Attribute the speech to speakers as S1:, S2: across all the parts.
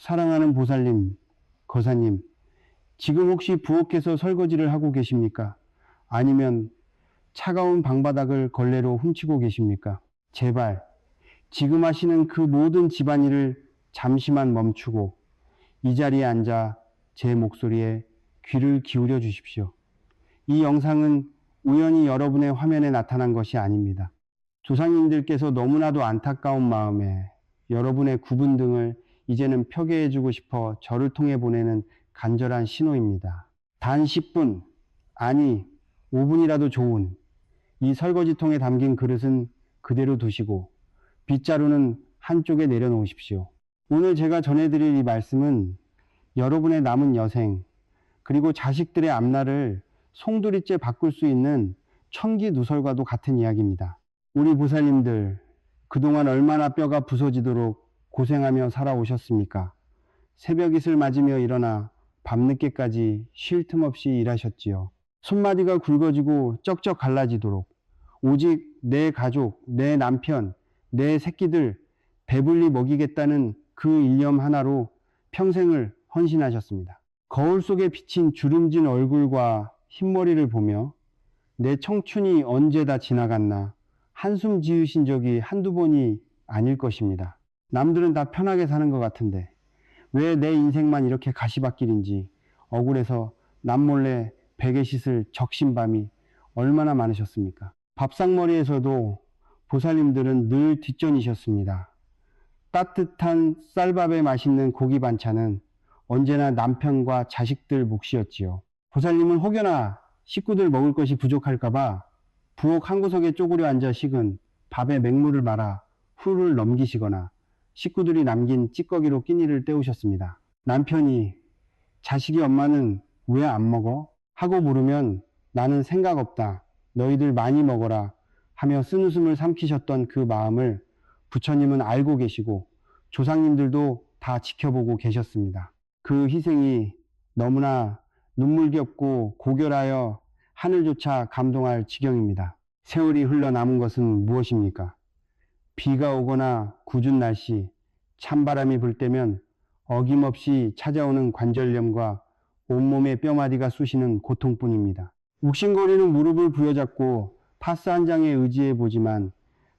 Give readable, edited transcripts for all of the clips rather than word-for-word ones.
S1: 사랑하는 보살님, 거사님, 지금 혹시 부엌에서 설거지를 하고 계십니까? 아니면 차가운 방바닥을 걸레로 훔치고 계십니까? 제발 지금 하시는 그 모든 집안일을 잠시만 멈추고 이 자리에 앉아 제 목소리에 귀를 기울여 주십시오. 이 영상은 우연히 여러분의 화면에 나타난 것이 아닙니다. 조상님들께서 너무나도 안타까운 마음에 여러분의 구분 등을 이제는 표계해주고 싶어 저를 통해 보내는 간절한 신호입니다. 단 10분, 아니 5분이라도 좋은 이 설거지통에 담긴 그릇은 그대로 두시고 빗자루는 한쪽에 내려놓으십시오. 오늘 제가 전해드릴 이 말씀은 여러분의 남은 여생 그리고 자식들의 앞날을 송두리째 바꿀 수 있는 천기누설과도 같은 이야기입니다. 우리 보살님들 그동안 얼마나 뼈가 부서지도록 고생하며 살아오셨습니까? 새벽 이슬 맞으며 일어나 밤늦게까지 쉴 틈 없이 일하셨지요. 손마디가 굵어지고 쩍쩍 갈라지도록 오직 내 가족, 내 남편, 내 새끼들 배불리 먹이겠다는 그 일념 하나로 평생을 헌신하셨습니다. 거울 속에 비친 주름진 얼굴과 흰머리를 보며 내 청춘이 언제 다 지나갔나 한숨 지으신 적이 한두 번이 아닐 것입니다. 남들은 다 편하게 사는 것 같은데 왜 내 인생만 이렇게 가시밭길인지 억울해서 남몰래 베개 씻을 적신밤이 얼마나 많으셨습니까? 밥상머리에서도 보살님들은 늘 뒷전이셨습니다. 따뜻한 쌀밥에 맛있는 고기 반찬은 언제나 남편과 자식들 몫이었지요. 보살님은 혹여나 식구들 먹을 것이 부족할까봐 부엌 한 구석에 쪼그려 앉아 식은 밥에 맹물을 말아 후를 넘기시거나 식구들이 남긴 찌꺼기로 끼니를 때우셨습니다. 남편이 자식이 엄마는 왜 안 먹어? 하고 물으면 나는 생각 없다. 너희들 많이 먹어라 하며 쓴웃음을 삼키셨던 그 마음을 부처님은 알고 계시고 조상님들도 다 지켜보고 계셨습니다. 그 희생이 너무나 눈물겹고 고결하여 하늘조차 감동할 지경입니다. 세월이 흘러 남은 것은 무엇입니까? 비가 오거나 궂은 날씨, 찬바람이 불 때면 어김없이 찾아오는 관절염과 온몸의 뼈마디가 쑤시는 고통뿐입니다. 욱신거리는 무릎을 부여잡고 파스 한 장에 의지해 보지만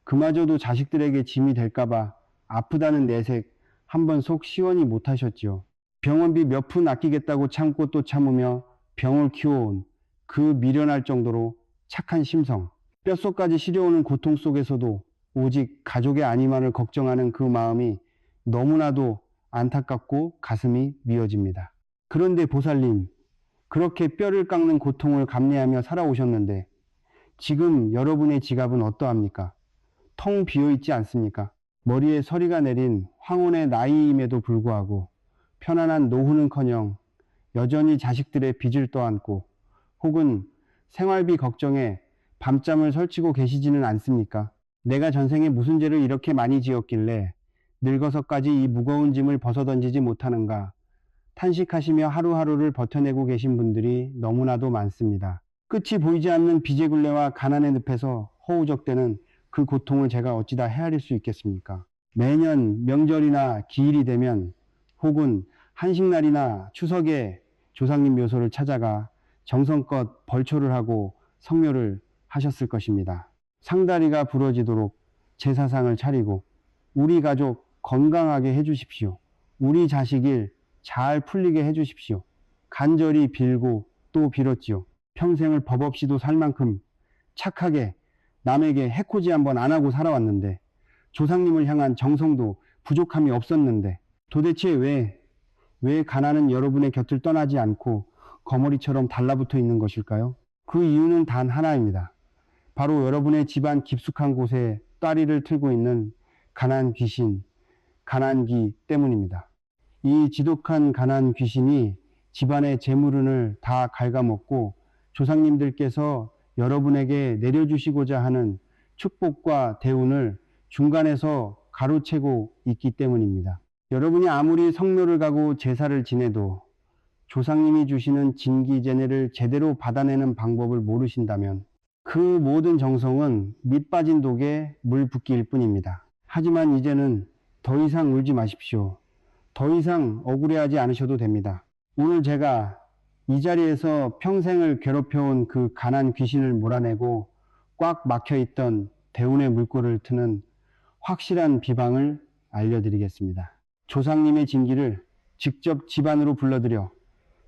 S1: 그마저도 자식들에게 짐이 될까봐 아프다는 내색 한번 속 시원히 못하셨지요. 병원비 몇 푼 아끼겠다고 참고 또 참으며 병을 키워온 그 미련할 정도로 착한 심성, 뼛속까지 시려오는 고통 속에서도 오직 가족의 안위만을 걱정하는 그 마음이 너무나도 안타깝고 가슴이 미어집니다. 그런데 보살님, 그렇게 뼈를 깎는 고통을 감내하며 살아오셨는데 지금 여러분의 지갑은 어떠합니까? 텅 비어있지 않습니까? 머리에 서리가 내린 황혼의 나이임에도 불구하고 편안한 노후는커녕 여전히 자식들의 빚을 떠안고 혹은 생활비 걱정에 밤잠을 설치고 계시지는 않습니까? 내가 전생에 무슨 죄를 이렇게 많이 지었길래 늙어서까지 이 무거운 짐을 벗어던지지 못하는가 탄식하시며 하루하루를 버텨내고 계신 분들이 너무나도 많습니다. 끝이 보이지 않는 빚의 굴레와 가난의 늪에서 허우적대는 그 고통을 제가 어찌다 헤아릴 수 있겠습니까? 매년 명절이나 기일이 되면 혹은 한식날이나 추석에 조상님 묘소를 찾아가 정성껏 벌초를 하고 성묘를 하셨을 것입니다. 상다리가 부러지도록 제사상을 차리고 우리 가족 건강하게 해주십시오. 우리 자식일 잘 풀리게 해주십시오. 간절히 빌고 또 빌었지요. 평생을 법 없이도 살 만큼 착하게 남에게 해코지 한번 안 하고 살아왔는데 조상님을 향한 정성도 부족함이 없었는데 도대체 왜 가난은 여러분의 곁을 떠나지 않고 거머리처럼 달라붙어 있는 것일까요? 그 이유는 단 하나입니다. 바로 여러분의 집안 깊숙한 곳에 따리를 틀고 있는 가난 귀신, 가난기 때문입니다. 이 지독한 가난 귀신이 집안의 재물운을 다 갉아먹고 조상님들께서 여러분에게 내려주시고자 하는 축복과 대운을 중간에서 가로채고 있기 때문입니다. 여러분이 아무리 성묘를 가고 제사를 지내도 조상님이 주시는 진기제내를 제대로 받아내는 방법을 모르신다면 그 모든 정성은 밑 빠진 독에 물 붓기일 뿐입니다. 하지만 이제는 더 이상 울지 마십시오. 더 이상 억울해하지 않으셔도 됩니다. 오늘 제가 이 자리에서 평생을 괴롭혀온 그 가난 귀신을 몰아내고 꽉 막혀있던 대운의 물꼬를 트는 확실한 비방을 알려드리겠습니다. 조상님의 징기를 직접 집안으로 불러들여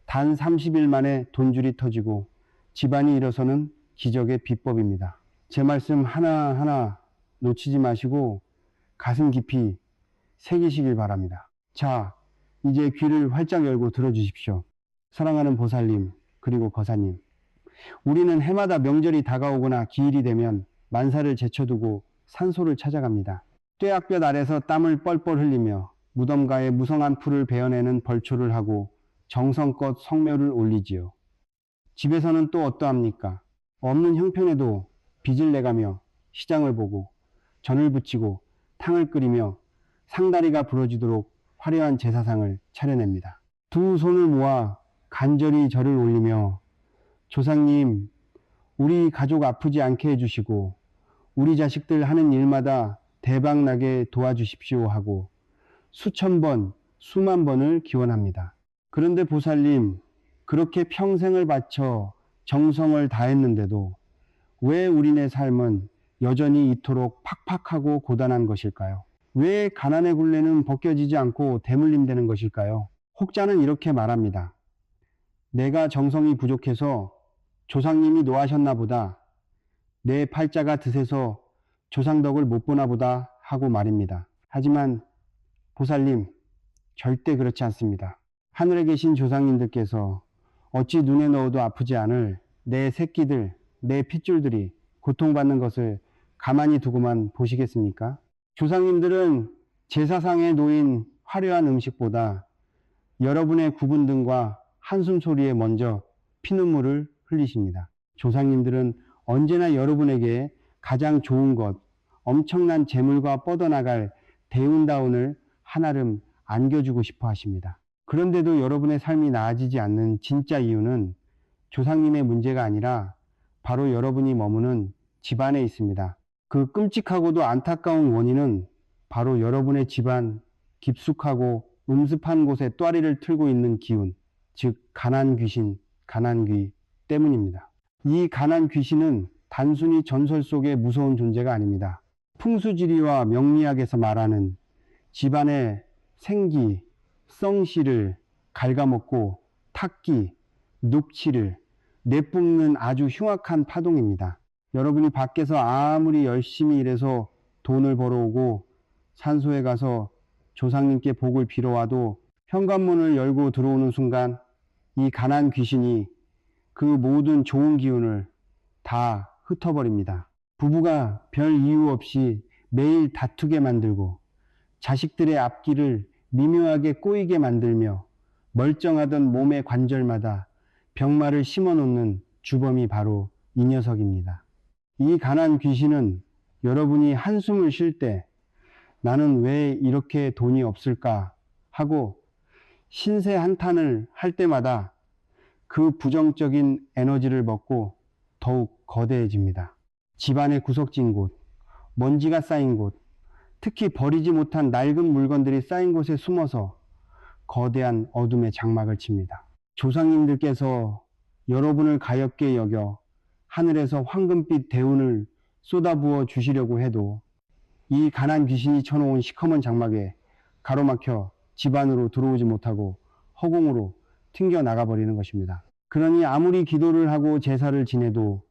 S1: 단 30일 만에 돈줄이 터지고 집안이 일어서는 기적의 비법입니다. 제 말씀 하나하나 놓치지 마시고 가슴 깊이 새기시길 바랍니다. 자, 이제 귀를 활짝 열고 들어주십시오. 사랑하는 보살님, 그리고 거사님. 우리는 해마다 명절이 다가오거나 기일이 되면 만사를 제쳐두고 산소를 찾아갑니다. 뙤약볕 아래서 땀을 뻘뻘 흘리며 무덤가에 무성한 풀을 베어내는 벌초를 하고 정성껏 성묘를 올리지요. 집에서는 또 어떠합니까? 없는 형편에도 빚을 내가며 시장을 보고 전을 부치고 탕을 끓이며 상다리가 부러지도록 화려한 제사상을 차려냅니다. 두 손을 모아 간절히 절을 올리며 조상님, 우리 가족 아프지 않게 해주시고 우리 자식들 하는 일마다 대박나게 도와주십시오 하고 수천 번, 수만 번을 기원합니다. 그런데 보살님, 그렇게 평생을 바쳐 정성을 다했는데도 왜 우리네 삶은 여전히 이토록 팍팍하고 고단한 것일까요? 왜 가난의 굴레는 벗겨지지 않고 대물림되는 것일까요? 혹자는 이렇게 말합니다. 내가 정성이 부족해서 조상님이 노하셨나 보다. 내 팔자가 드세서 조상덕을 못 보나 보다 하고 말입니다. 하지만 보살님, 절대 그렇지 않습니다. 하늘에 계신 조상님들께서 어찌 눈에 넣어도 아프지 않을 내 새끼들, 내 핏줄들이 고통받는 것을 가만히 두고만 보시겠습니까? 조상님들은 제사상에 놓인 화려한 음식보다 여러분의 구분 등과 한숨 소리에 먼저 피눈물을 흘리십니다. 조상님들은 언제나 여러분에게 가장 좋은 것, 엄청난 재물과 뻗어나갈 대운다운을 한아름 안겨주고 싶어 하십니다. 그런데도 여러분의 삶이 나아지지 않는 진짜 이유는 조상님의 문제가 아니라 바로 여러분이 머무는 집안에 있습니다. 그 끔찍하고도 안타까운 원인은 바로 여러분의 집안 깊숙하고 음습한 곳에 또아리를 틀고 있는 기운, 즉 가난 귀신, 가난귀 때문입니다. 이 가난 귀신은 단순히 전설 속의 무서운 존재가 아닙니다. 풍수지리와 명리학에서 말하는 집안의 생기, 성씨를 갉아먹고 탁기, 녹치를 내뿜는 아주 흉악한 파동입니다. 여러분이 밖에서 아무리 열심히 일해서 돈을 벌어오고 산소에 가서 조상님께 복을 빌어와도 현관문을 열고 들어오는 순간 이 가난 귀신이 그 모든 좋은 기운을 다 흩어버립니다. 부부가 별 이유 없이 매일 다투게 만들고 자식들의 앞길을 미묘하게 꼬이게 만들며 멀쩡하던 몸의 관절마다 병마를 심어놓는 주범이 바로 이 녀석입니다. 이 가난 귀신은 여러분이 한숨을 쉴 때 나는 왜 이렇게 돈이 없을까 하고 신세 한탄을 할 때마다 그 부정적인 에너지를 먹고 더욱 거대해집니다. 집안의 구석진 곳, 먼지가 쌓인 곳, 특히 버리지 못한 낡은 물건들이 쌓인 곳에 숨어서 거대한 어둠의 장막을 칩니다. 조상님들께서 여러분을 가엾게 여겨 하늘에서 황금빛 대운을 쏟아부어 주시려고 해도 이 가난 귀신이 쳐놓은 시커먼 장막에 가로막혀 집안으로 들어오지 못하고 허공으로 튕겨 나가버리는 것입니다. 그러니 아무리 기도를 하고 제사를 지내도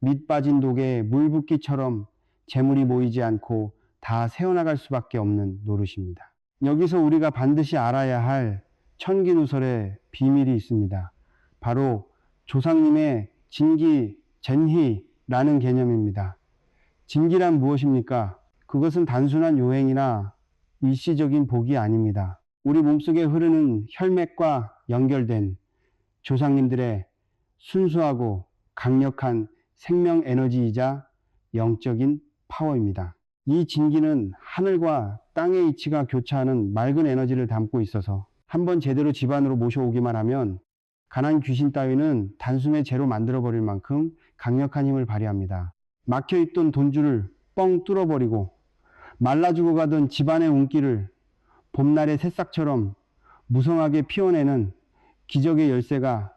S1: 밑 빠진 독에 물 붓기처럼 재물이 모이지 않고 다 새어나갈 수밖에 없는 노릇입니다. 여기서 우리가 반드시 알아야 할 천기누설의 비밀이 있습니다. 바로 조상님의 진기, 젠희라는 개념입니다. 진기란 무엇입니까? 그것은 단순한 요행이나 일시적인 복이 아닙니다. 우리 몸속에 흐르는 혈맥과 연결된 조상님들의 순수하고 강력한 생명 에너지이자 영적인 파워입니다. 이 진기는 하늘과 땅의 이치가 교차하는 맑은 에너지를 담고 있어서 한번 제대로 집안으로 모셔오기만 하면 가난 귀신 따위는 단숨에 재로 만들어버릴 만큼 강력한 힘을 발휘합니다. 막혀있던 돈줄을 뻥 뚫어버리고 말라 죽어가던 집안의 운기를 봄날의 새싹처럼 무성하게 피워내는 기적의 열쇠가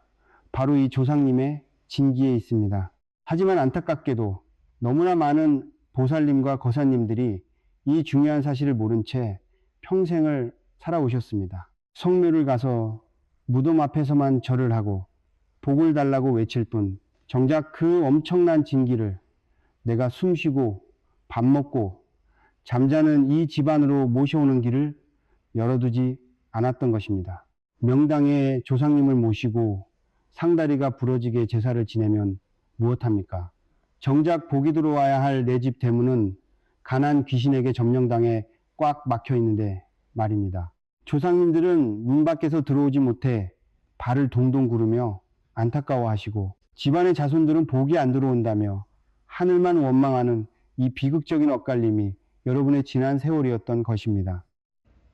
S1: 바로 이 조상님의 진기에 있습니다. 하지만 안타깝게도 너무나 많은 보살님과 거사님들이 이 중요한 사실을 모른 채 평생을 살아오셨습니다. 성묘를 가서 무덤 앞에서만 절을 하고 복을 달라고 외칠 뿐 정작 그 엄청난 진기를 내가 숨쉬고 밥 먹고 잠자는 이 집안으로 모셔오는 길을 열어두지 않았던 것입니다. 명당에 조상님을 모시고 상다리가 부러지게 제사를 지내면 무엇합니까? 정작 복이 들어와야 할 내 집 대문은 가난 귀신에게 점령당해 꽉 막혀 있는데 말입니다. 조상님들은 문 밖에서 들어오지 못해 발을 동동 구르며 안타까워하시고 집안의 자손들은 복이 안 들어온다며 하늘만 원망하는 이 비극적인 엇갈림이 여러분의 지난 세월이었던 것입니다.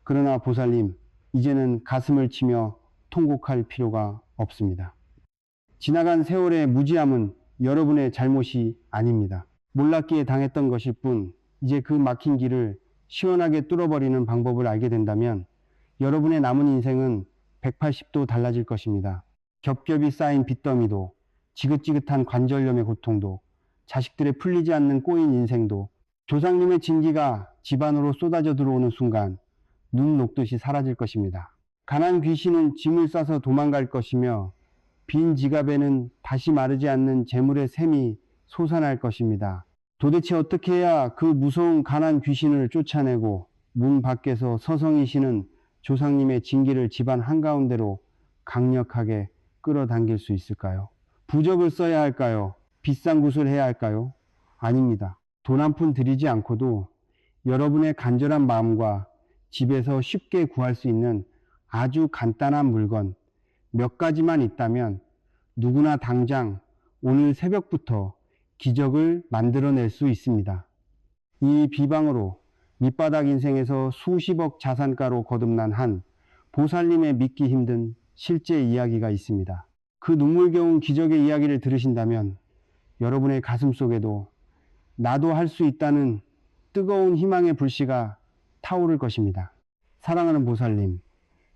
S1: 그러나 보살님, 이제는 가슴을 치며 통곡할 필요가 없습니다. 지나간 세월의 무지함은 여러분의 잘못이 아닙니다. 몰랐기에 당했던 것일 뿐 이제 그 막힌 길을 시원하게 뚫어버리는 방법을 알게 된다면 여러분의 남은 인생은 180도 달라질 것입니다. 겹겹이 쌓인 빚더미도 지긋지긋한 관절염의 고통도 자식들의 풀리지 않는 꼬인 인생도 조상님의 진기가 집안으로 쏟아져 들어오는 순간 눈 녹듯이 사라질 것입니다. 가난 귀신은 짐을 싸서 도망갈 것이며 빈 지갑에는 다시 마르지 않는 재물의 샘이 솟아날 것입니다. 도대체 어떻게 해야 그 무서운 가난 귀신을 쫓아내고 문 밖에서 서성이 쉬는 조상님의 진기를 집안 한가운데로 강력하게 끌어당길 수 있을까요? 부적을 써야 할까요? 비싼 굿을 해야 할까요? 아닙니다. 돈 한 푼 들이지 않고도 여러분의 간절한 마음과 집에서 쉽게 구할 수 있는 아주 간단한 물건 몇 가지만 있다면 누구나 당장 오늘 새벽부터 기적을 만들어낼 수 있습니다. 이 비방으로 밑바닥 인생에서 수십억 자산가로 거듭난 한 보살님의 믿기 힘든 실제 이야기가 있습니다. 그 눈물겨운 기적의 이야기를 들으신다면 여러분의 가슴 속에도 나도 할 수 있다는 뜨거운 희망의 불씨가 타오를 것입니다. 사랑하는 보살님,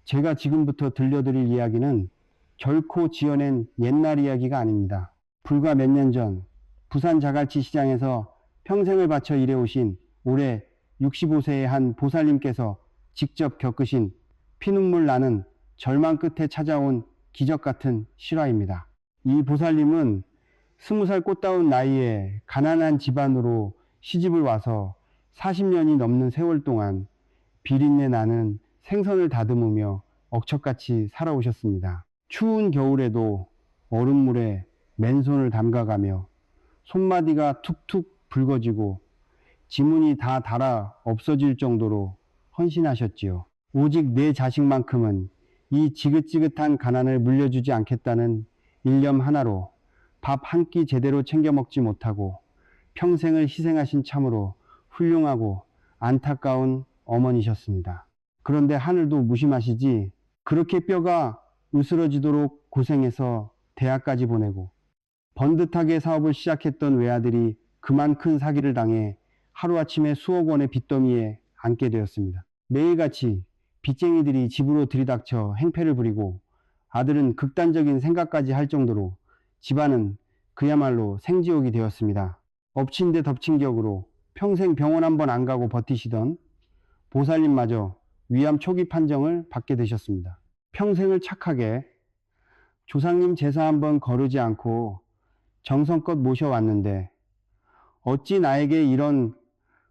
S1: 제가 지금부터 들려드릴 이야기는 결코 지어낸 옛날 이야기가 아닙니다. 불과 몇 년 전 부산 자갈치 시장에서 평생을 바쳐 일해오신 올해 65세의 한 보살님께서 직접 겪으신 피눈물 나는 절망 끝에 찾아온 기적 같은 실화입니다. 이 보살님은 20살 꽃다운 나이에 가난한 집안으로 시집을 와서 40년이 넘는 세월 동안 비린내 나는 생선을 다듬으며 억척같이 살아오셨습니다. 추운 겨울에도 얼음물에 맨손을 담가가며 손마디가 툭툭 붉어지고 지문이 다 닳아 없어질 정도로 헌신하셨지요. 오직 내 자식만큼은 이 지긋지긋한 가난을 물려주지 않겠다는 일념 하나로 밥 한 끼 제대로 챙겨 먹지 못하고 평생을 희생하신 참으로 훌륭하고 안타까운 어머니셨습니다. 그런데 하늘도 무심하시지 그렇게 뼈가 으스러지도록 고생해서 대학까지 보내고 번듯하게 사업을 시작했던 외아들이 그만 큰 사기를 당해 하루아침에 수억 원의 빚더미에 앉게 되었습니다. 매일같이 빚쟁이들이 집으로 들이닥쳐 행패를 부리고 아들은 극단적인 생각까지 할 정도로 집안은 그야말로 생지옥이 되었습니다. 엎친 데 덮친 격으로 평생 병원 한 번 안 가고 버티시던 보살님마저 위암 초기 판정을 받게 되셨습니다. 평생을 착하게 조상님 제사 한 번 거르지 않고 정성껏 모셔왔는데 어찌 나에게 이런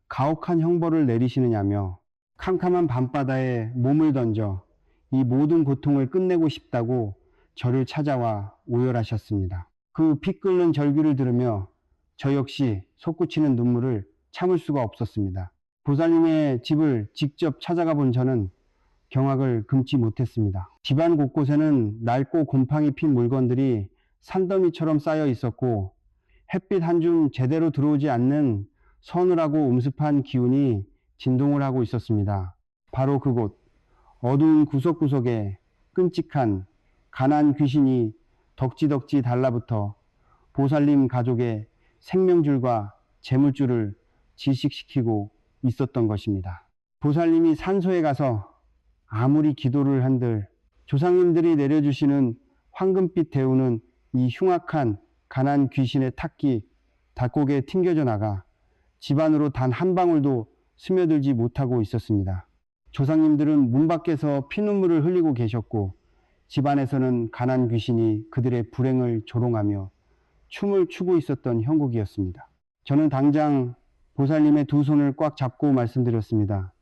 S1: 가혹한 형벌을 내리시느냐며 캄캄한 밤바다에 몸을 던져 이 모든 고통을 끝내고 싶다고 저를 찾아와 오열하셨습니다. 그 피 끓는 절규를 들으며 저 역시 솟구치는 눈물을 참을 수가 없었습니다. 보살님의 집을 직접 찾아가 본 저는 경악을 금치 못했습니다. 집안 곳곳에는 낡고 곰팡이 핀 물건들이 산더미처럼 쌓여 있었고 햇빛 한 줌 제대로 들어오지 않는 서늘하고 음습한 기운이 진동을 하고 있었습니다. 바로 그곳 어두운 구석구석에 끔찍한 가난 귀신이 덕지덕지 달라붙어 보살님 가족의 생명줄과 재물줄을 질식시키고 있었던 것입니다. 보살님이 산소에 가서 아무리 기도를 한들 조상님들이 내려주시는 황금빛 대우는 이 흉악한 가난 귀신의 탁기 닭고개에 튕겨져 나가 집안으로 단 한 방울도 스며들지 못하고 있었습니다. 조상님들은 문 밖에서 피눈물을 흘리고 계셨고 집안에서는 가난 귀신이 그들의 불행을 조롱하며 춤을 추고 있었던 형국이었습니다. 저는 당장 보살님의 두 손을 꽉 잡고 말씀드렸습니다.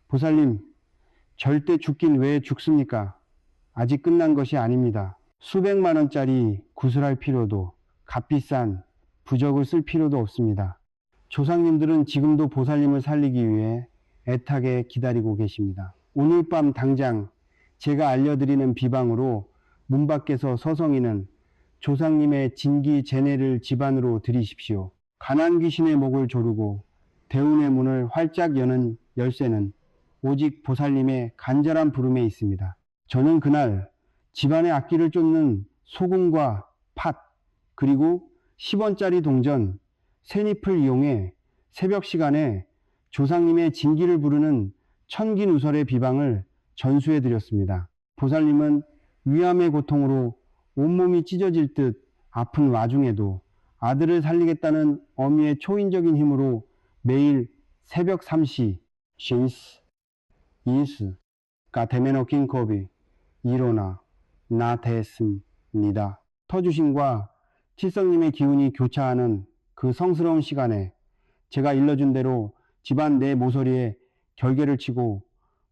S1: 보살님, 절대 죽긴 왜 죽습니까? 아직 끝난 것이 아닙니다. 수백만 원짜리 구슬할 필요도 값비싼 부적을 쓸 필요도 없습니다. 조상님들은 지금도 보살님을 살리기 위해 애타게 기다리고 계십니다. 오늘 밤 당장 제가 알려드리는 비방으로 문 밖에서 서성이는 조상님의 진기 제내를 집안으로 들이십시오. 가난 귀신의 목을 조르고 대운의 문을 활짝 여는 열쇠는 오직 보살님의 간절한 부름에 있습니다. 저는 그날 집안의 악기를 쫓는 소금과 팥 그리고 10원짜리 동전, 새잎을 이용해 새벽 시간에 조상님의 진기를 부르는 천기누설의 비방을 전수해 드렸습니다. 보살님은 위암의 고통으로 온몸이 찢어질 듯 아픈 와중에도 아들을 살리겠다는 어미의 초인적인 힘으로 매일 새벽 3시 신스, 인스가 되메노 킹컵이 일어나 나됐습니다. 터주신과 칠성님의 기운이 교차하는 그 성스러운 시간에 제가 일러준 대로 집안 내 모서리에 결계를 치고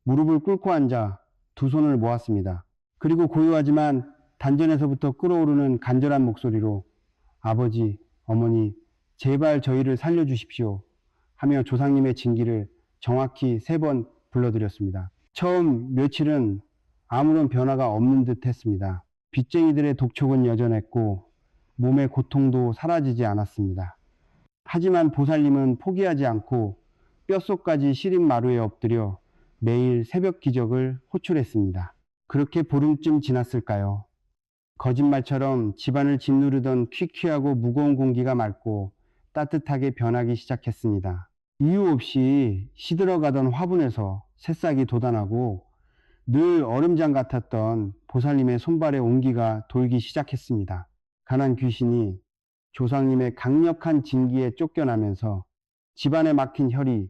S1: 무릎을 꿇고 앉아 두 손을 모았습니다. 그리고 고요하지만 단전에서부터 끓어오르는 간절한 목소리로 아버지, 어머니, 제발 저희를 살려주십시오 하며 조상님의 진기를 정확히 3번 불러드렸습니다. 처음 며칠은 아무런 변화가 없는 듯 했습니다. 빚쟁이들의 독촉은 여전했고 몸의 고통도 사라지지 않았습니다. 하지만 보살님은 포기하지 않고 뼛속까지 시린 마루에 엎드려 매일 새벽 기적을 호출했습니다. 그렇게 보름쯤 지났을까요? 거짓말처럼 집안을 짓누르던 퀴퀴하고 무거운 공기가 맑고 따뜻하게 변하기 시작했습니다. 이유 없이 시들어가던 화분에서 새싹이 돋아나고 늘 얼음장 같았던 보살님의 손발에 온기가 돌기 시작했습니다. 가난 귀신이 조상님의 강력한 진기에 쫓겨나면서 집안에 막힌 혈이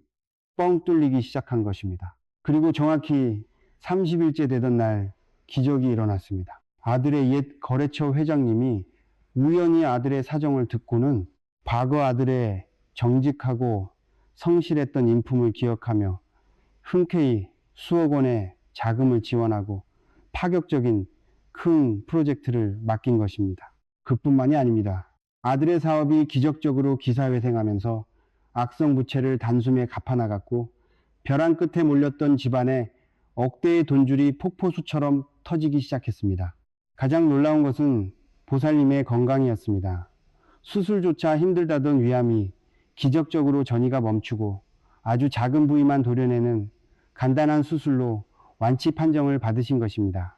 S1: 뻥 뚫리기 시작한 것입니다. 그리고 정확히 30일째 되던 날 기적이 일어났습니다. 아들의 옛 거래처 회장님이 우연히 아들의 사정을 듣고는 과거 아들의 정직하고 성실했던 인품을 기억하며 흔쾌히 수억 원의 자금을 지원하고 파격적인 큰 프로젝트를 맡긴 것입니다. 그뿐만이 아닙니다. 아들의 사업이 기적적으로 기사회생하면서 악성부채를 단숨에 갚아나갔고 벼랑 끝에 몰렸던 집안에 억대의 돈줄이 폭포수처럼 터지기 시작했습니다. 가장 놀라운 것은 보살님의 건강이었습니다. 수술조차 힘들다던 위암이 기적적으로 전이가 멈추고 아주 작은 부위만 도려내는 간단한 수술로 완치 판정을 받으신 것입니다.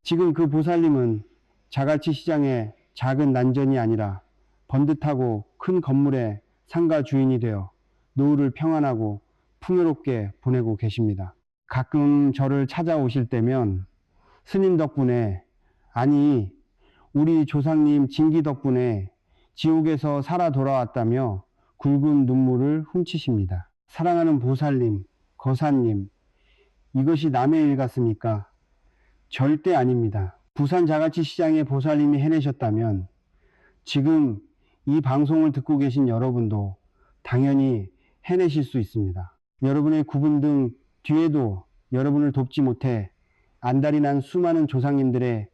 S1: 지금 그 보살님은 자갈치 시장의 작은 난전이 아니라 번듯하고 큰 건물의 상가 주인이 되어 노후를 평안하고 풍요롭게 보내고 계십니다. 가끔 저를 찾아오실 때면 스님 덕분에, 아니 우리 조상님 진기 덕분에 지옥에서 살아 돌아왔다며 굵은 눈물을 훔치십니다. 사랑하는 보살님, 거사님, 이것이 남의 일 같습니까? 절대 아닙니다. 부산 자갈치 시장의 보살님이 해내셨다면 지금 이 방송을 듣고 계신 여러분도 당연히 해내실 수 있습니다. 여러분의 구분 등 뒤에도 여러분을 돕지 못해 안달이 난 수많은 조상님들의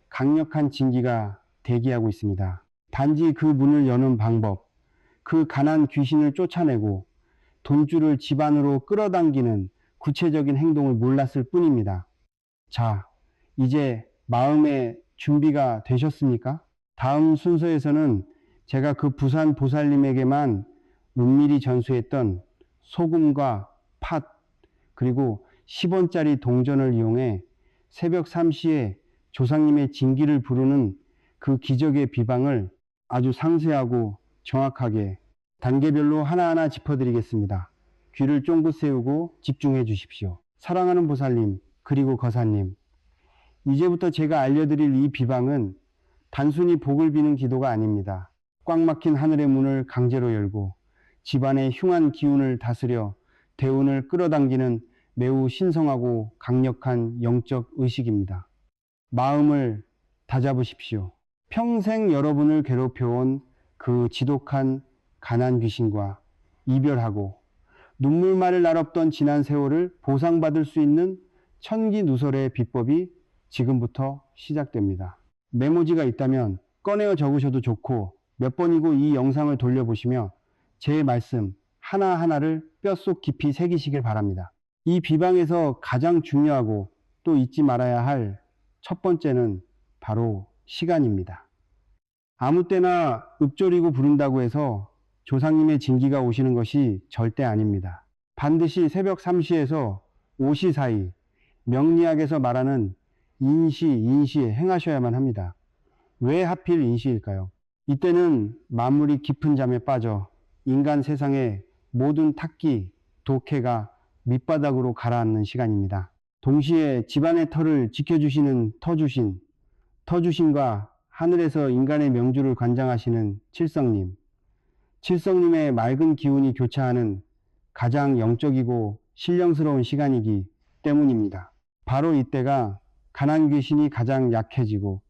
S1: 강력한 진기가 대기하고 있습니다. 단지 그 문을 여는 방법, 그 가난 귀신을 쫓아내고 돈줄을 집안으로 끌어당기는 구체적인 행동을 몰랐을 뿐입니다. 자, 이제 마음의 준비가 되셨습니까? 다음 순서에서는 제가 그 부산 보살님에게만 은밀히 전수했던 소금과 팥 그리고 10원짜리 동전을 이용해 새벽 3시에 조상님의 진기를 부르는 그 기적의 비방을 아주 상세하고 정확하게 단계별로 하나하나 짚어드리겠습니다. 귀를 쫑긋 세우고 집중해 주십시오. 사랑하는 보살님, 그리고 거사님, 이제부터 제가 알려드릴 이 비방은 단순히 복을 비는 기도가 아닙니다. 꽉 막힌 하늘의 문을 강제로 열고 집안의 흉한 기운을 다스려 대운을 끌어당기는 매우 신성하고 강력한 영적 의식입니다. 마음을 다잡으십시오. 평생 여러분을 괴롭혀온 그 지독한 가난 귀신과 이별하고 눈물만을 날없던 지난 세월을 보상받을 수 있는 천기누설의 비법이 지금부터 시작됩니다. 메모지가 있다면 꺼내어 적으셔도 좋고 몇 번이고 이 영상을 돌려보시며 제 말씀 하나하나를 뼛속 깊이 새기시길 바랍니다. 이 비방에서 가장 중요하고 또 잊지 말아야 할 첫 번째는 바로 시간입니다. 아무 때나 읊조리고 부른다고 해서 조상님의 징기가 오시는 것이 절대 아닙니다. 반드시 새벽 3시에서 5시 사이 명리학에서 말하는 인시에 행하셔야만 합니다. 왜 하필 인시일까요? 이때는 만물이 깊은 잠에 빠져 인간 세상의 모든 탁기, 독해가 밑바닥으로 가라앉는 시간입니다. 동시에 집안의 터를 지켜주시는 터주신과 하늘에서 인간의 명주를 관장하시는 칠성님의 맑은 기운이 교차하는 가장 영적이고 신령스러운 시간이기 때문입니다. 바로 이때가 가난 귀신이 가장 약해지고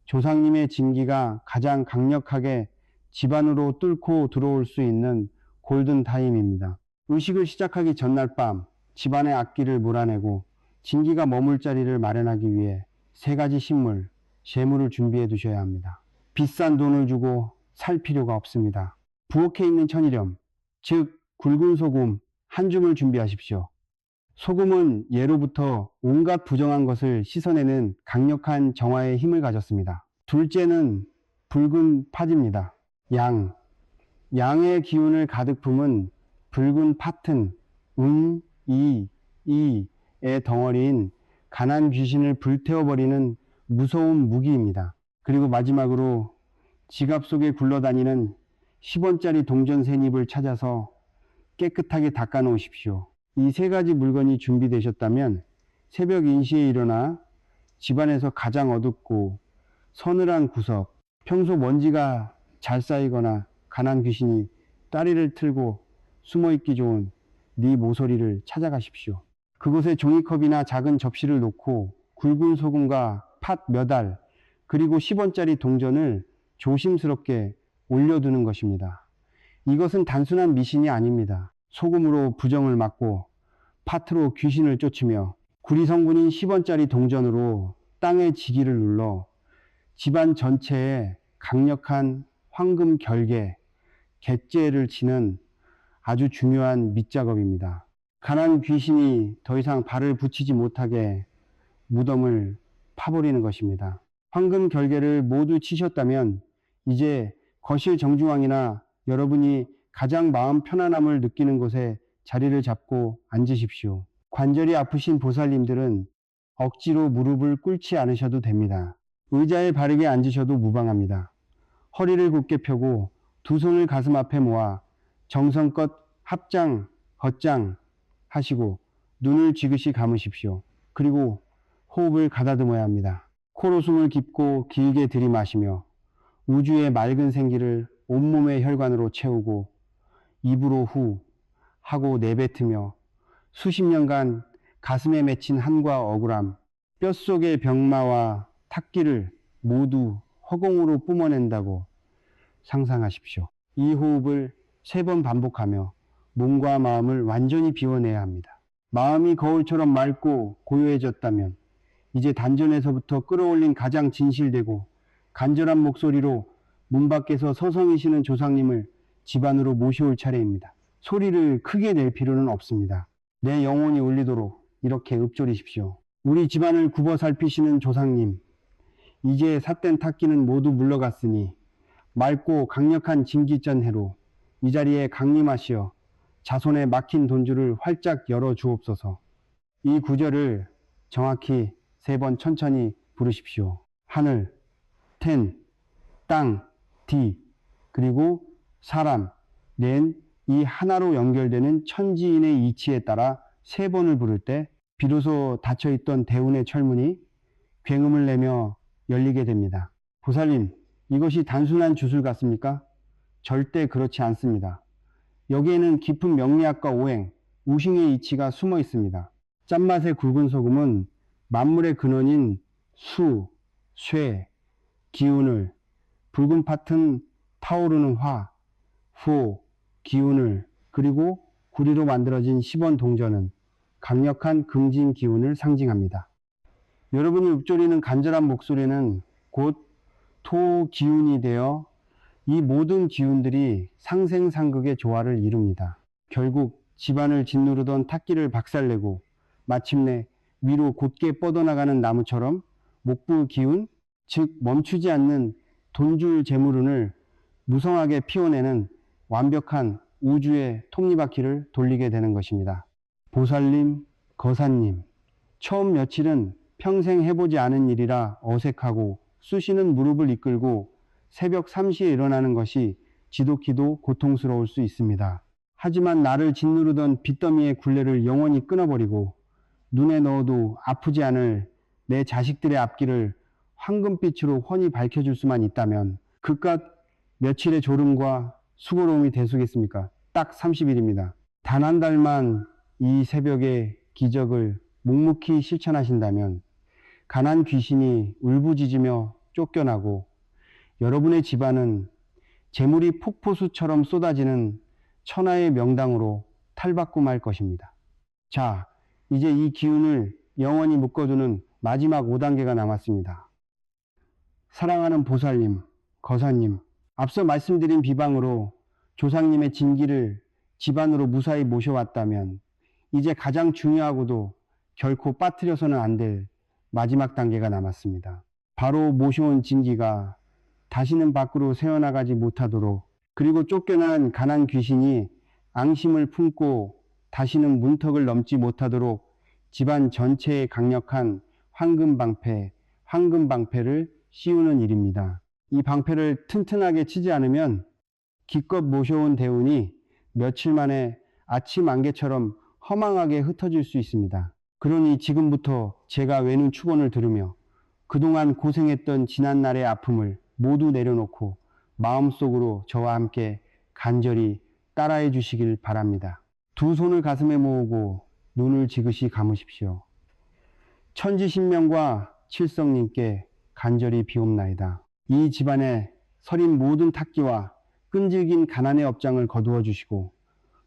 S1: 조상님의 징기가 가장 강력하게 집안으로 뚫고 들어올 수 있는 골든타임입니다. 의식을 시작하기 전날 밤 집안의 악기를 몰아내고 징기가 머물 자리를 마련하기 위해 3가지 식물, 재물을 준비해 두셔야 합니다. 비싼 돈을 주고 살 필요가 없습니다. 부엌에 있는 천일염, 즉 굵은 소금 한 줌을 준비하십시오. 소금은 예로부터 온갖 부정한 것을 씻어내는 강력한 정화의 힘을 가졌습니다. 둘째는 붉은 팥입니다. 양의 기운을 가득 품은 붉은 팥은 이의 덩어리인 가난 귀신을 불태워버리는 무서운 무기입니다. 그리고 마지막으로 지갑 속에 굴러다니는 10원짜리 동전 샌입을 찾아서 깨끗하게 닦아 놓으십시오. 이 3가지 물건이 준비되셨다면 새벽 인시에 일어나 집안에서 가장 어둡고 서늘한 구석, 평소 먼지가 잘 쌓이거나 가난 귀신이 따리를 틀고 숨어있기 좋은 네 모서리를 찾아가십시오. 그곳에 종이컵이나 작은 접시를 놓고 굵은 소금과 팥 몇 알, 그리고 10원짜리 동전을 조심스럽게 올려두는 것입니다. 이것은 단순한 미신이 아닙니다. 소금으로 부정을 막고 팥으로 귀신을 쫓으며 구리 성분인 10원짜리 동전으로 땅의 지기를 눌러 집안 전체에 강력한 황금 결계, 객재를 치는 아주 중요한 밑작업입니다. 가난 귀신이 더 이상 발을 붙이지 못하게 무덤을 파버리는 것입니다. 황금 결계를 모두 치셨다면 이제 거실 정중앙이나 여러분이 가장 마음 편안함을 느끼는 곳에 자리를 잡고 앉으십시오. 관절이 아프신 보살님들은 억지로 무릎을 꿇지 않으셔도 됩니다. 의자에 바르게 앉으셔도 무방합니다. 허리를 곧게 펴고 두 손을 가슴 앞에 모아 정성껏 합장, 걷장 하시고 눈을 지그시 감으십시오. 그리고 호흡을 가다듬어야 합니다. 코로 숨을 깊고 길게 들이마시며 우주의 맑은 생기를 온몸의 혈관으로 채우고 입으로 후 하고 내뱉으며 수십 년간 가슴에 맺힌 한과 억울함, 뼛속의 병마와 탁기를 모두 허공으로 뿜어낸다고 상상하십시오. 이 호흡을 3번 반복하며 몸과 마음을 완전히 비워내야 합니다. 마음이 거울처럼 맑고 고요해졌다면 이제 단전에서부터 끌어올린 가장 진실되고 간절한 목소리로 문 밖에서 서성이시는 조상님을 집 안으로 모셔올 차례입니다. 소리를 크게 낼 필요는 없습니다. 내 영혼이 울리도록 이렇게 읊조리십시오. 우리 집안을 굽어 살피시는 조상님, 이제 삿된 탁기는 모두 물러갔으니 맑고 강력한 진기전해로 이 자리에 강림하시어 자손의 막힌 돈줄을 활짝 열어 주옵소서. 이 구절을 정확히 3번 천천히 부르십시오. 하늘, 텐, 땅, 디, 그리고 사람, 낸 이 하나로 연결되는 천지인의 이치에 따라 3번을 부를 때 비로소 닫혀있던 대운의 철문이 굉음을 내며 열리게 됩니다. 보살님, 이것이 단순한 주술 같습니까? 절대 그렇지 않습니다. 여기에는 깊은 명리학과 오행, 우싱의 이치가 숨어 있습니다. 짠맛의 굵은 소금은 만물의 근원인 수, 쇠, 기운을, 붉은 팥은 타오르는 화, 후, 기운을, 그리고 구리로 만들어진 10원 동전은 강력한 금진 기운을 상징합니다. 여러분이 읊조리는 간절한 목소리는 곧 토 기운이 되어 이 모든 기운들이 상생상극의 조화를 이룹니다. 결국 집안을 짓누르던 탁기를 박살내고 마침내 위로 곧게 뻗어나가는 나무처럼 목부 기운, 즉 멈추지 않는 돈줄 재물운을 무성하게 피워내는 완벽한 우주의 톱니바퀴를 돌리게 되는 것입니다. 보살님, 거사님, 처음 며칠은 평생 해보지 않은 일이라 어색하고 쑤시는 무릎을 이끌고 새벽 3시에 일어나는 것이 지독히도 고통스러울 수 있습니다. 하지만 나를 짓누르던 빚더미의 굴레를 영원히 끊어버리고 눈에 넣어도 아프지 않을 내 자식들의 앞길을 황금빛으로 훤히 밝혀줄 수만 있다면 그깟 며칠의 졸음과 수고로움이 대수겠습니까? 딱 30일입니다. 단 한 달만 이 새벽의 기적을 묵묵히 실천하신다면 가난 귀신이 울부짖으며 쫓겨나고 여러분의 집안은 재물이 폭포수처럼 쏟아지는 천하의 명당으로 탈바꿈할 것입니다. 자, 이제 이 기운을 영원히 묶어두는 마지막 5단계가 남았습니다. 사랑하는 보살님, 거사님, 앞서 말씀드린 비방으로 조상님의 진기를 집안으로 무사히 모셔왔다면 이제 가장 중요하고도 결코 빠뜨려서는 안 될 마지막 단계가 남았습니다. 바로 모셔온 진기가 다시는 밖으로 새어나가지 못하도록, 그리고 쫓겨난 가난 귀신이 앙심을 품고 다시는 문턱을 넘지 못하도록 집안 전체에 강력한 황금방패를 씌우는 일입니다. 이 방패를 튼튼하게 치지 않으면 기껏 모셔온 대운이 며칠 만에 아침 안개처럼 허망하게 흩어질 수 있습니다. 그러니 지금부터 제가 외눈 축원을 들으며 그동안 고생했던 지난날의 아픔을 모두 내려놓고 마음속으로 저와 함께 간절히 따라해 주시길 바랍니다. 두 손을 가슴에 모으고 눈을 지그시 감으십시오. 천지신명과 칠성님께 간절히 비옵나이다. 이 집안에 서린 모든 탁기와 끈질긴 가난의 업장을 거두어 주시고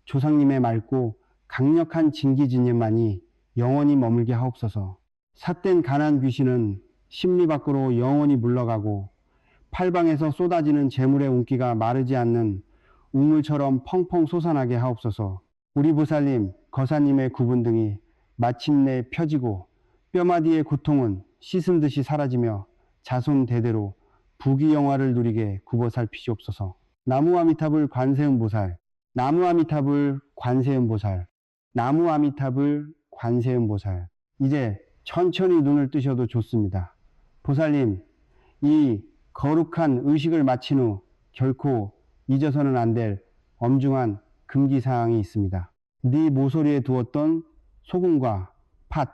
S1: 조상님의 맑고 강력한 진기진예만이 영원히 머물게 하옵소서. 삿된 가난 귀신은 심리 밖으로 영원히 물러가고 팔방에서 쏟아지는 재물의 운기가 마르지 않는 우물처럼 펑펑 솟아나게 하옵소서. 우리 보살님, 거사님의 구분등이 마침내 펴지고 뼈마디의 고통은 씻은 듯이 사라지며 자손 대대로 부귀영화를 누리게 굽어 살피시옵소서. 나무아미타불 관세음보살, 나무아미타불 관세음보살, 나무아미타불 관세음보살. 이제 천천히 눈을 뜨셔도 좋습니다. 보살님, 이 거룩한 의식을 마친 후 결코 잊어서는 안 될 엄중한 금기사항이 있습니다. 네 모서리에 두었던 소금과 팥,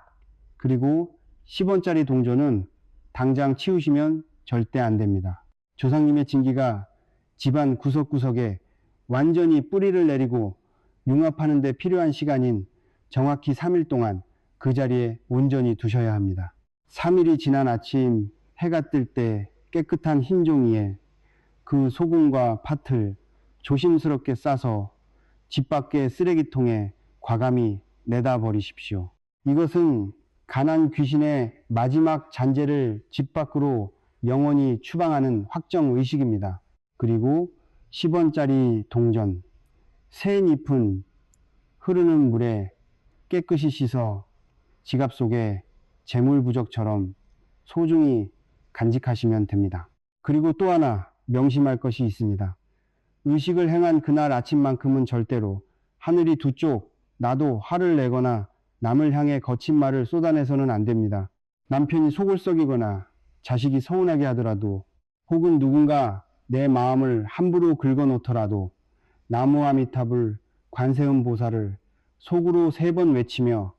S1: 그리고 10원짜리 동전은 당장 치우시면 절대 안 됩니다. 조상님의 진기가 집안 구석구석에 완전히 뿌리를 내리고 융합하는 데 필요한 시간인 정확히 3일 동안 그 자리에 온전히 두셔야 합니다. 3일이 지난 아침 해가 뜰 때 깨끗한 흰 종이에 그 소금과 팥을 조심스럽게 싸서 집 밖의 쓰레기통에 과감히 내다 버리십시오. 이것은 가난 귀신의 마지막 잔재를 집 밖으로 영원히 추방하는 확정 의식입니다. 그리고 10원짜리 동전, 새 잎은 흐르는 물에 깨끗이 씻어 지갑 속에 재물부적처럼 소중히 간직하시면 됩니다. 그리고 또 하나 명심할 것이 있습니다. 의식을 행한 그날 아침만큼은 절대로 하늘이 두 쪽 나도 화를 내거나 남을 향해 거친 말을 쏟아내서는 안 됩니다. 남편이 속을 썩이거나 자식이 서운하게 하더라도, 혹은 누군가 내 마음을 함부로 긁어놓더라도 나무아미타불 관세음보살을 속으로 3번 외치며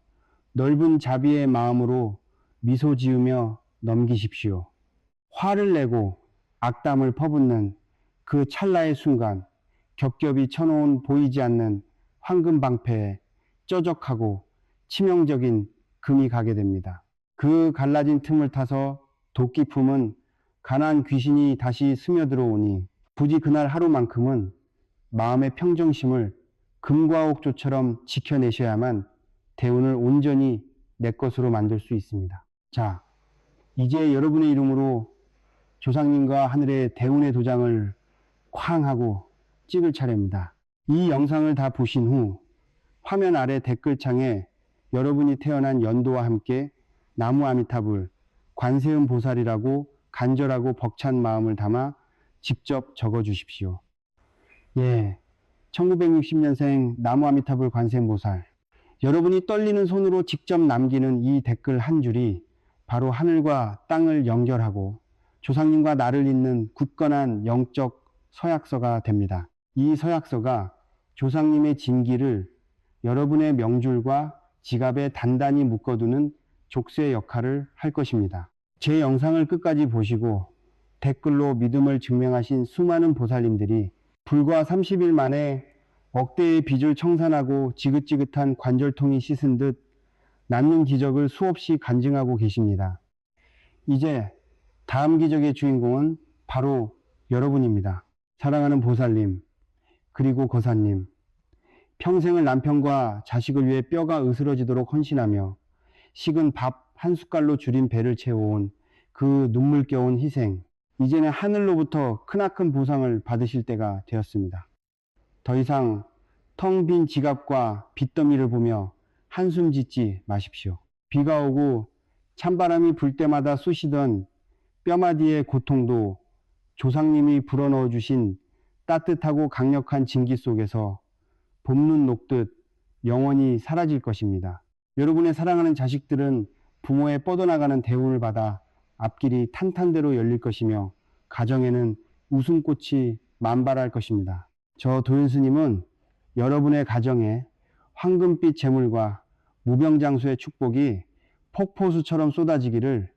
S1: 넓은 자비의 마음으로 미소 지으며 넘기십시오. 화를 내고 악담을 퍼붓는 그 찰나의 순간 겹겹이 쳐놓은 보이지 않는 황금 방패에 쩌적하고 치명적인 금이 가게 됩니다. 그 갈라진 틈을 타서 도끼 품은 가난 귀신이 다시 스며들어오니 부디 그날 하루만큼은 마음의 평정심을 금과 옥조처럼 지켜내셔야만 대운을 온전히 내 것으로 만들 수 있습니다. 자, 이제 여러분의 이름으로 조상님과 하늘의 대운의 도장을 쾅 하고 찍을 차례입니다. 이 영상을 다 보신 후 화면 아래 댓글창에 여러분이 태어난 연도와 함께 나무 아미타불, 관세음 보살이라고 간절하고 벅찬 마음을 담아 직접 적어 주십시오. 예, 1960년생 나무 아미타불 관세음 보살. 여러분이 떨리는 손으로 직접 남기는 이 댓글 한 줄이 바로 하늘과 땅을 연결하고 조상님과 나를 잇는 굳건한 영적 서약서가 됩니다. 이 서약서가 조상님의 진기를 여러분의 명줄과 지갑에 단단히 묶어두는 족쇄 역할을 할 것입니다. 제 영상을 끝까지 보시고 댓글로 믿음을 증명하신 수많은 보살님들이 불과 30일 만에 억대의 빚을 청산하고 지긋지긋한 관절통이 씻은 듯 낫는 기적을 수없이 간증하고 계십니다. 이제 다음 기적의 주인공은 바로 여러분입니다. 사랑하는 보살님, 그리고 거사님, 평생을 남편과 자식을 위해 뼈가 으스러지도록 헌신하며 식은 밥 한 숟갈로 줄인 배를 채워온 그 눈물겨운 희생, 이제는 하늘로부터 크나큰 보상을 받으실 때가 되었습니다. 더 이상 텅 빈 지갑과 빚더미를 보며 한숨 짓지 마십시오. 비가 오고 찬바람이 불 때마다 쑤시던 뼈마디의 고통도 조상님이 불어넣어 주신 따뜻하고 강력한 진기 속에서 봄눈 녹듯 영원히 사라질 것입니다. 여러분의 사랑하는 자식들은 부모의 뻗어나가는 대운을 받아 앞길이 탄탄대로 열릴 것이며 가정에는 웃음꽃이 만발할 것입니다. 저 도윤스님은 여러분의 가정에 황금빛 재물과 무병장수의 축복이 폭포수처럼 쏟아지기를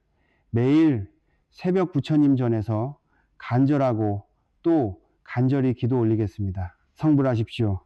S1: 매일 새벽 부처님 전에서 간절하고 또 간절히 기도 올리겠습니다. 성불하십시오.